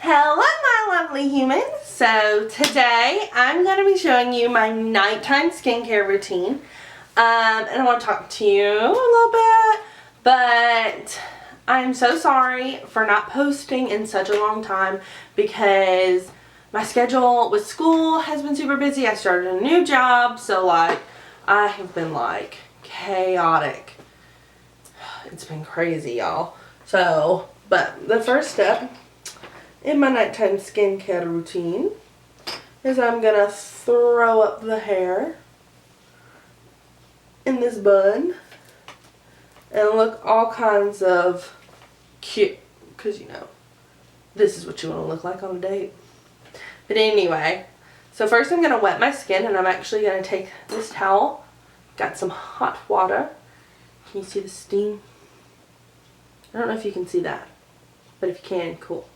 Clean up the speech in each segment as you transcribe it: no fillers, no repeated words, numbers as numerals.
Hello my lovely humans. So today I'm going to be showing you my nighttime skincare routine. And I want to talk to you a little bit, but I'm so sorry for not posting in such a long time because my schedule with school has been super busy. I started a new job, so I have been chaotic. It's been crazy, y'all. So, but the first step in my nighttime skincare routine is I'm gonna throw up the hair in this bun and look all kinds of cute, because you know this is what you want to look like on a date. But anyway, so first I'm gonna wet my skin, and I'm actually gonna take this towel, got some hot water. Can you see the steam? I don't know if you can see that, but if you can, cool.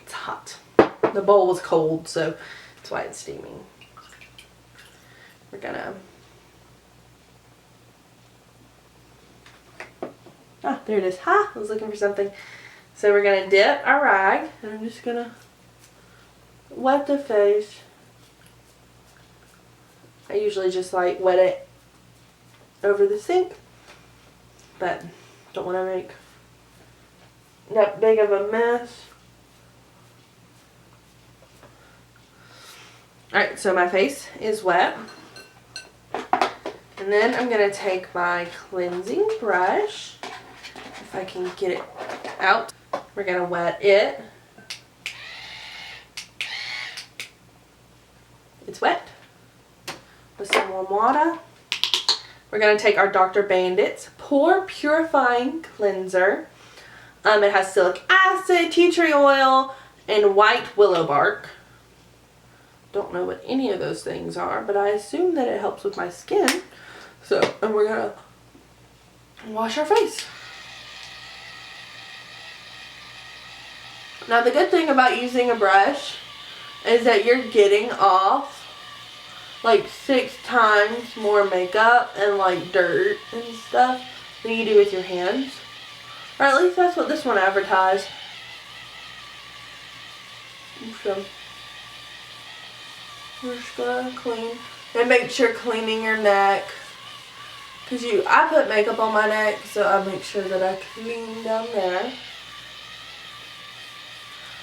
It's hot. The bowl was cold, so that's why it's steaming. We're gonna... Ah, there it is. Ha! I was looking for something. So we're gonna dip our rag, and I'm just gonna wet the face. I usually just wet it over the sink, but don't want to make that big of a mess. Alright, so my face is wet. And then I'm going to take my cleansing brush, if I can get it out. We're going to wet it. It's wet. With some warm water. We're going to take our Dr. Bandit's Pore Purifying Cleanser. It has salicylic acid, tea tree oil, and white willow bark. Don't know what any of those things are, but I assume that it helps with my skin. So, and we're gonna wash our face. Now the good thing about using a brush is that you're getting off 6 times more makeup and dirt and stuff than you do with your hands. Or at least that's what this one advertised. So, we're just gonna clean and make sure cleaning your neck, because I put makeup on my neck, so I make sure that I clean down there.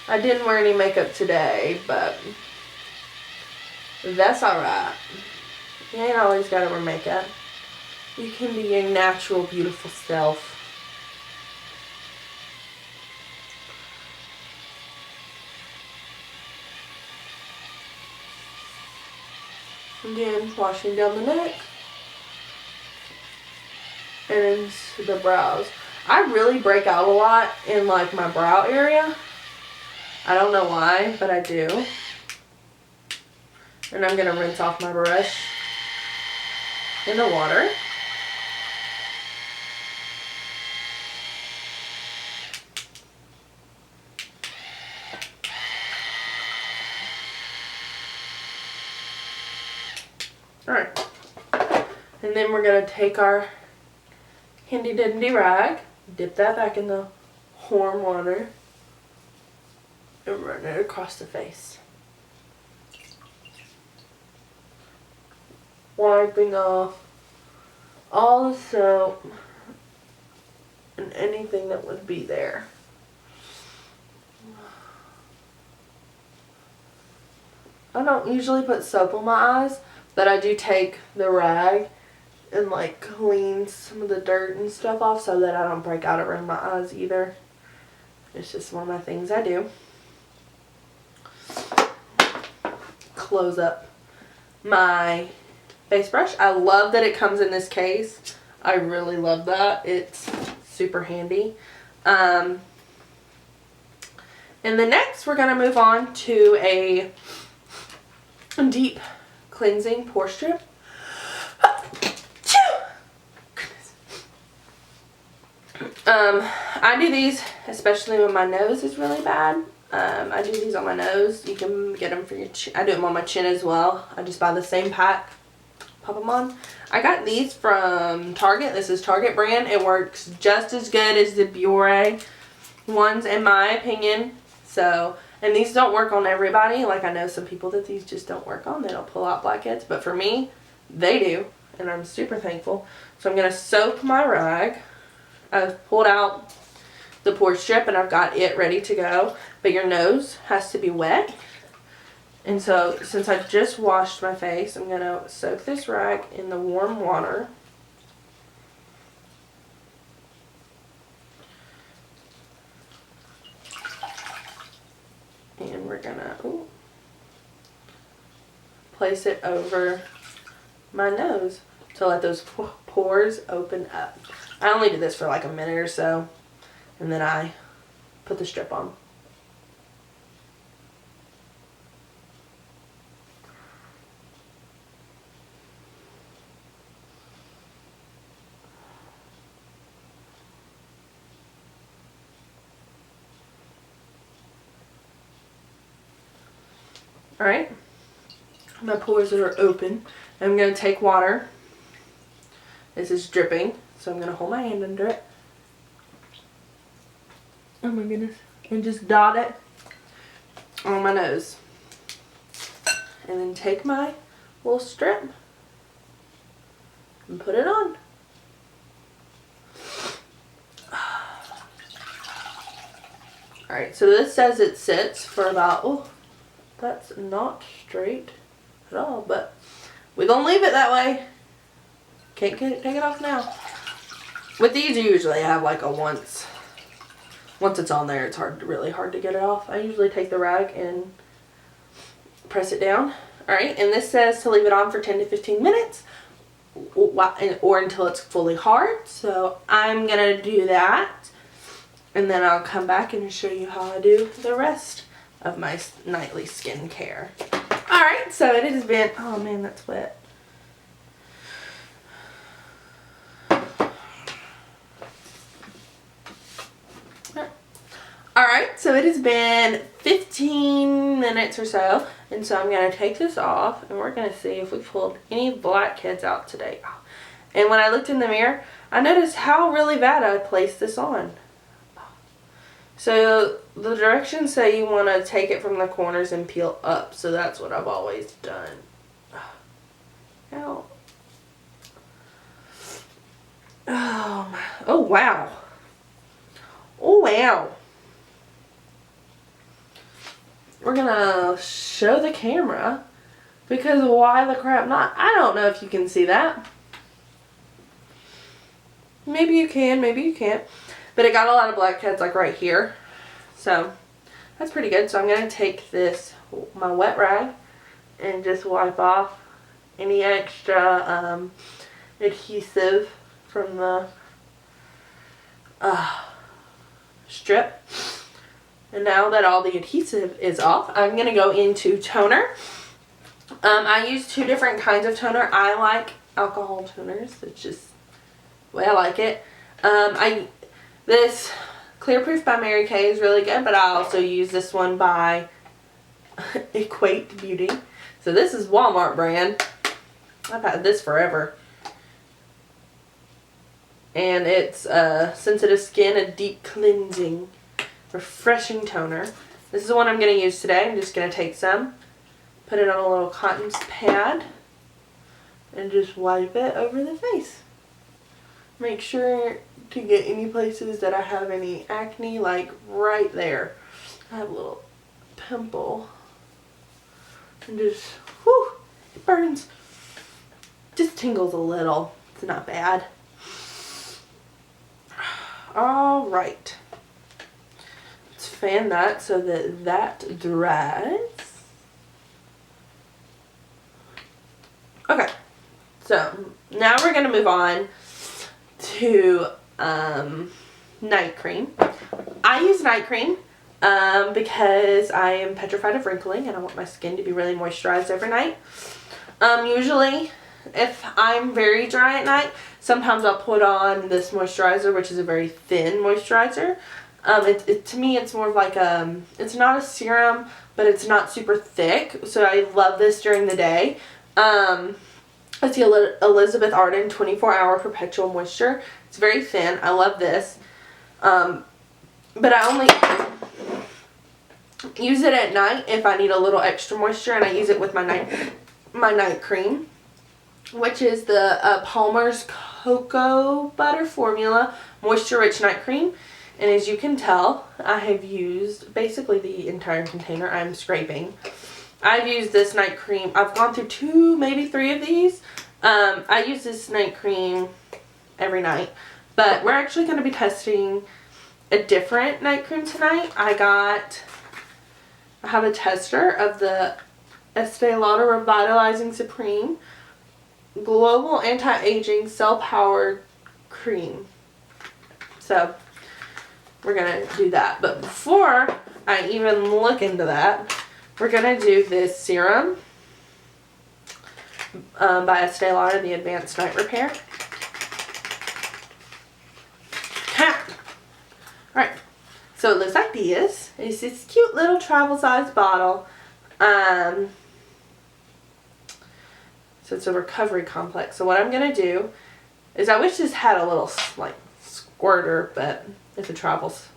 I didn't wear any makeup today, but that's alright. You ain't always gotta wear makeup. You can be your natural, beautiful self. Again, washing down the neck and into the brows. I really break out a lot in my brow area. I don't know why, but I do. And I'm gonna rinse off my brush in the water. Alright, and then we're going to take our handy dandy rag, dip that back in the warm water, and run it across the face. Wiping off all the soap and anything that would be there. I don't usually put soap on my eyes, but I do take the rag and clean some of the dirt and stuff off so that I don't break out around my eyes either. It's just one of my things I do. Close up my face brush. I love that it comes in this case. I really love that. It's super handy. And then next we're going to move on to a deep cleansing pore strip. I do these especially when my nose is really bad. I do these on my nose. You can get them for your chin. I do them on my chin as well. I just buy the same pack, pop them on. I got these from Target. This is Target brand. It works just as good as the Biore ones in my opinion. So, And these don't work on everybody. Like, I know some people that these just don't work on. They don't pull out blackheads. But for me, they do. And I'm super thankful. So I'm going to soak my rag. I've pulled out the pore strip and I've got it ready to go. But your nose has to be wet. And so, since I just washed my face, I'm going to soak this rag in the warm water. And we're going to place it over my nose to let those pores open up. I only did this for like a minute or so. And then I put the strip on. Alright, my pores are open. I'm going to take water. This is dripping, so I'm going to hold my hand under it. Oh my goodness. And just dot it on my nose. And then take my little strip and put it on. Alright, so this says it sits for about, that's not straight at all, but we're going to leave it that way. Can't take it off now. With these, you usually have like a once it's on there, it's really hard to get it off. I usually take the rag and press it down. Alright, and this says to leave it on for 10 to 15 minutes or until it's fully hard. So I'm going to do that. And then I'll come back and show you how I do the rest of my nightly skincare. Alright, so it has been, oh man, that's wet. Alright, so it has been 15 minutes or so, and so I'm going to take this off, and we're going to see if we pulled any blackheads out today. And when I looked in the mirror, I noticed how really bad I placed this on. So the directions say you want to take it from the corners and peel up. So that's what I've always done. Ow. Oh wow. Oh wow. We're going to show the camera because why the crap not? I don't know if you can see that. Maybe you can, maybe you can't. But it got a lot of blackheads like right here. So that's pretty good. So I'm going to take this, my wet rag, and just wipe off any extra adhesive from the strip. And now that all the adhesive is off, I'm going to go into toner. I use two different kinds of toner. I like alcohol toners. It's just the way I like it. This Clear Proof by Mary Kay is really good, but I also use this one by Equate Beauty. So this is Walmart brand. I've had this forever. And it's Sensitive Skin, a deep cleansing, refreshing toner. This is the one I'm going to use today. I'm just going to take some, put it on a little cotton pad, and just wipe it over the face. Make sure to get any places that I have any acne, like right there. I have a little pimple. And just, whew, it burns. Just tingles a little. It's not bad. Alright. Let's fan that so that that dries. Okay. So, now we're going to move on to night cream. I use night cream because I am petrified of wrinkling and I want my skin to be really moisturized every night. Usually if I'm very dry at night, sometimes I'll put on this moisturizer, which is a very thin moisturizer. To me it's more of like it's not a serum, but it's not super thick, so I love this during the day. It's the Elizabeth Arden 24-Hour Perpetual Moisture. It's very thin. I love this. But I only use it at night if I need a little extra moisture, and I use it with my night cream, which is the Palmer's Cocoa Butter Formula Moisture Rich Night Cream. And as you can tell, I have used basically the entire container. I'm scraping. I've used this night cream. I've gone through 2, maybe 3 of these. I use this night cream every night. But we're actually going to be testing a different night cream tonight. I have a tester of the Estee Lauder Revitalizing Supreme Global Anti-Aging Cell-Powered Cream. So we're going to do that. But before I even look into that, we're going to do this serum by Estee Lauder, the Advanced Night Repair. Alright, so it looks like this. It's this cute little travel size bottle. So it's a recovery complex. So what I'm going to do is, I wish this had a little like squirter, but if it travels,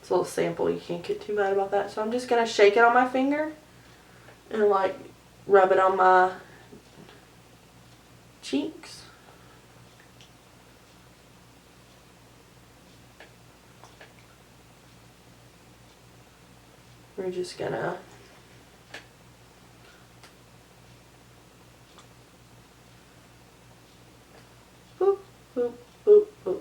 it's a little sample, you can't get too mad about that. So I'm just going to shake it on my finger and like rub it on my cheeks. We're just gonna boop, boop, boop, boop.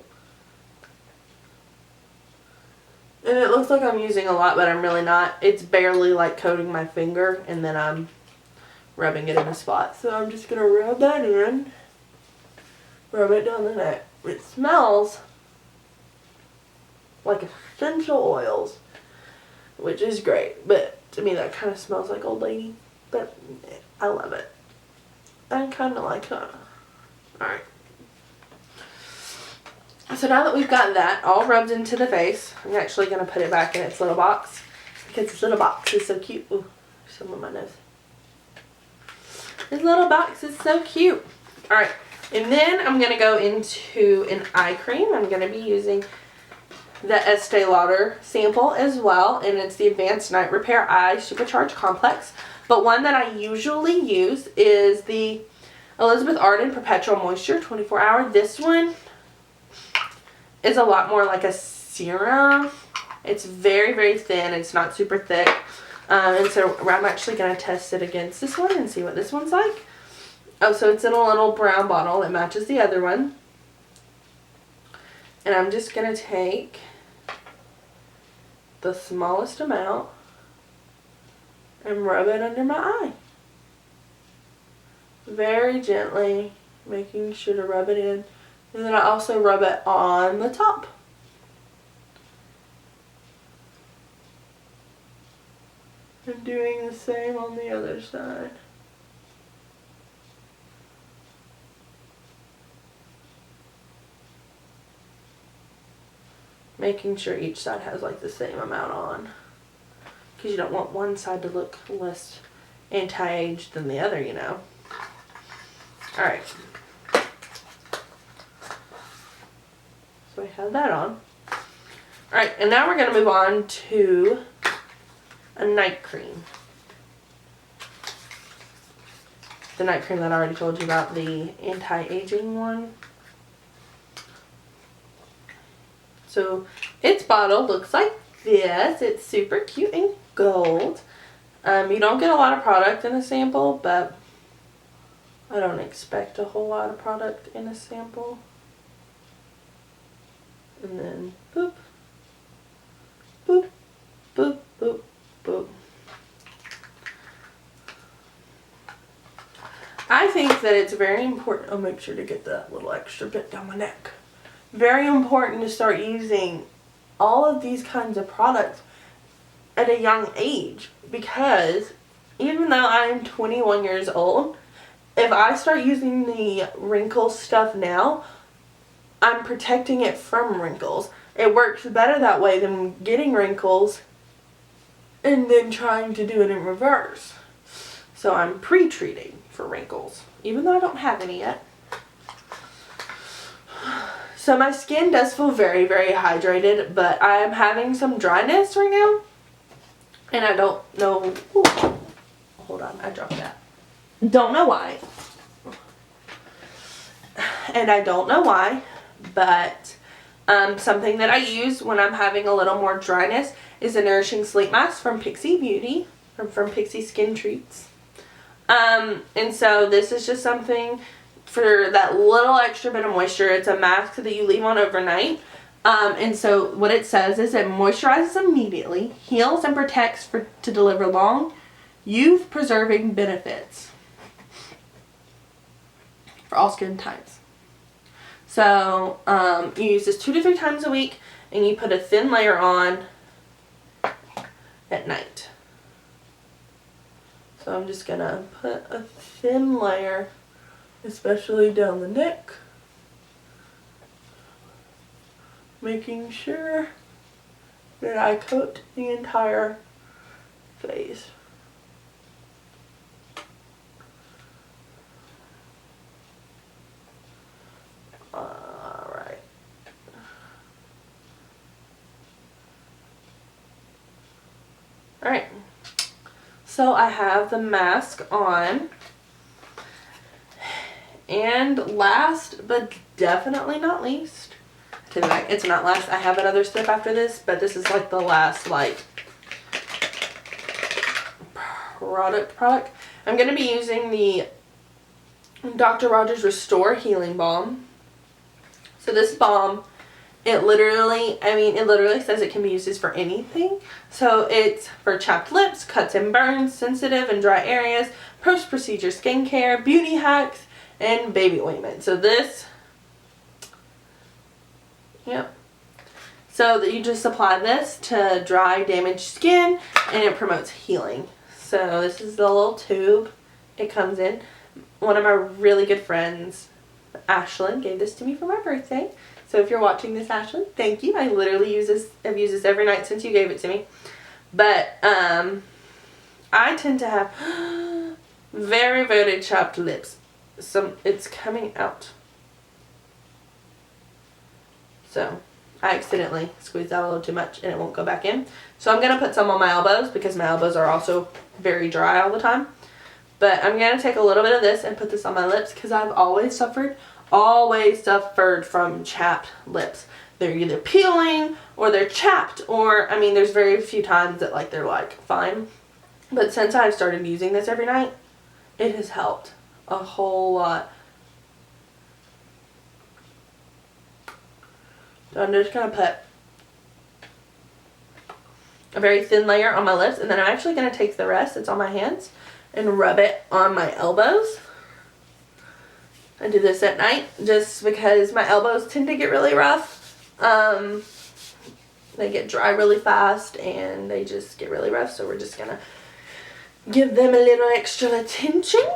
And it looks like I'm using a lot, but I'm really not. It's barely like coating my finger, and then I'm rubbing it in a spot. So I'm just gonna rub that in, rub it down the neck. It smells like essential oils, which is great, but to me that kind of smells like Old Lady, but I love it. I kind of like that. Alright. So now that we've got that all rubbed into the face, I'm actually going to put it back in its little box, because this little box is so cute. Ooh, some on my nose. This little box is so cute. Alright, and then I'm going to go into an eye cream. I'm going to be using the Estee Lauder sample as well, and it's the Advanced Night Repair Eye Supercharged Complex. But one that I usually use is the Elizabeth Arden Perpetual Moisture 24 Hour. This one is a lot more like a serum. It's very, very thin. It's not super thick. And so I'm actually going to test it against this one and see what this one's like. Oh, so it's in a little brown bottle. It matches the other one. And I'm just going to take the smallest amount and rub it under my eye. Very gently, making sure to rub it in. And then I also rub it on the top. And doing the same on the other side. Making sure each side has like the same amount on, because you don't want one side to look less anti-age than the other, you know. Alright. So I have that on. Alright, and now we're going to move on to a night cream. The night cream that I already told you about, the anti-aging one. So its bottle looks like this. It's super cute and gold. You don't get a lot of product in a sample, but I don't expect a whole lot of product in a sample. And then boop, boop, boop, boop, boop. I think that it's very important. I'll make sure to get that little extra bit down my neck. Very important to start using all of these kinds of products at a young age, because even though I'm 21 years old, if I start using the wrinkle stuff now, I'm protecting it from wrinkles. It works better that way than getting wrinkles and then trying to do it in reverse. So I'm pre-treating for wrinkles, even though I don't have any yet. So my skin does feel very, very hydrated, but I am having some dryness right now. And I don't know, ooh, hold on, I dropped that. Don't know why. And I don't know why, but something that I use when I'm having a little more dryness is a Nourishing Sleep Mask from Pixie Beauty, or from Pixie Skin Treats. And so this is just something for that little extra bit of moisture. It's a mask that you leave on overnight. And so what it says is it moisturizes immediately, heals and protects to deliver long, youth-preserving benefits for all skin types. So you use this 2 to 3 times a week, and you put a thin layer on at night. So I'm just going to put a thin layer, especially down the neck, making sure that I coat the entire face. Alright. Alright. So I have the mask on. And last but definitely not least, take it back, it's not last. I have another step after this, but this is like the last like product. I'm going to be using the Dr. Rogers Restore Healing Balm. So this balm, it literally says it can be used for anything. So it's for chapped lips, cuts and burns, sensitive and dry areas, post-procedure skincare, beauty hacks, and baby ointment. So this, yep. So that you just apply this to dry, damaged skin, and it promotes healing. So this is the little tube it comes in. One of my really good friends, Ashlyn, gave this to me for my birthday. So if you're watching this, Ashlyn, thank you. I literally use this. I've used this every night since you gave it to me. But I tend to have very, very chapped lips. It's coming out. So I accidentally squeezed out a little too much and it won't go back in. So I'm going to put some on my elbows because my elbows are also very dry all the time. But I'm going to take a little bit of this and put this on my lips because I've always suffered from chapped lips. They're either peeling or they're chapped, or, I mean, there's very few times that like they're like fine. But since I've started using this every night, it has helped a whole lot. So I'm just going to put a very thin layer on my lips, and then I'm actually going to take the rest that's on my hands and rub it on my elbows. I do this at night just because my elbows tend to get really rough. They get dry really fast and they just get really rough, so we're just going to give them a little extra attention.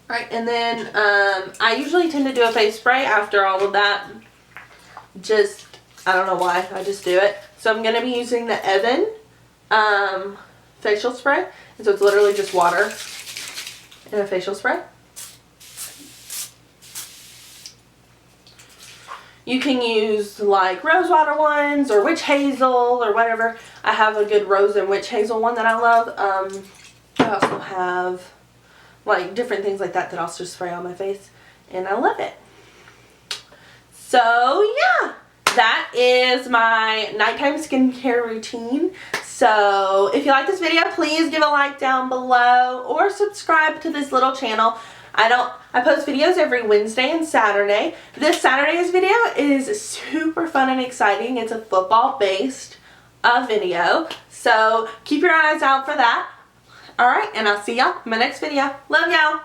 Right, and then I usually tend to do a face spray after all of that. Just, I don't know why, I just do it. So I'm going to be using the Evan facial spray. And so it's literally just water and a facial spray. You can use like rosewater ones or witch hazel or whatever. I have a good rose and witch hazel one that I love. I also have like different things like that that I'll just spray on my face, and I love it. So yeah, that is my nighttime skincare routine. So if you like this video, please give a like down below or subscribe to this little channel. I post videos every Wednesday and Saturday. This Saturday's video is super fun and exciting. It's a football based video. So keep your eyes out for that. Alright, and I'll see y'all in my next video. Love y'all.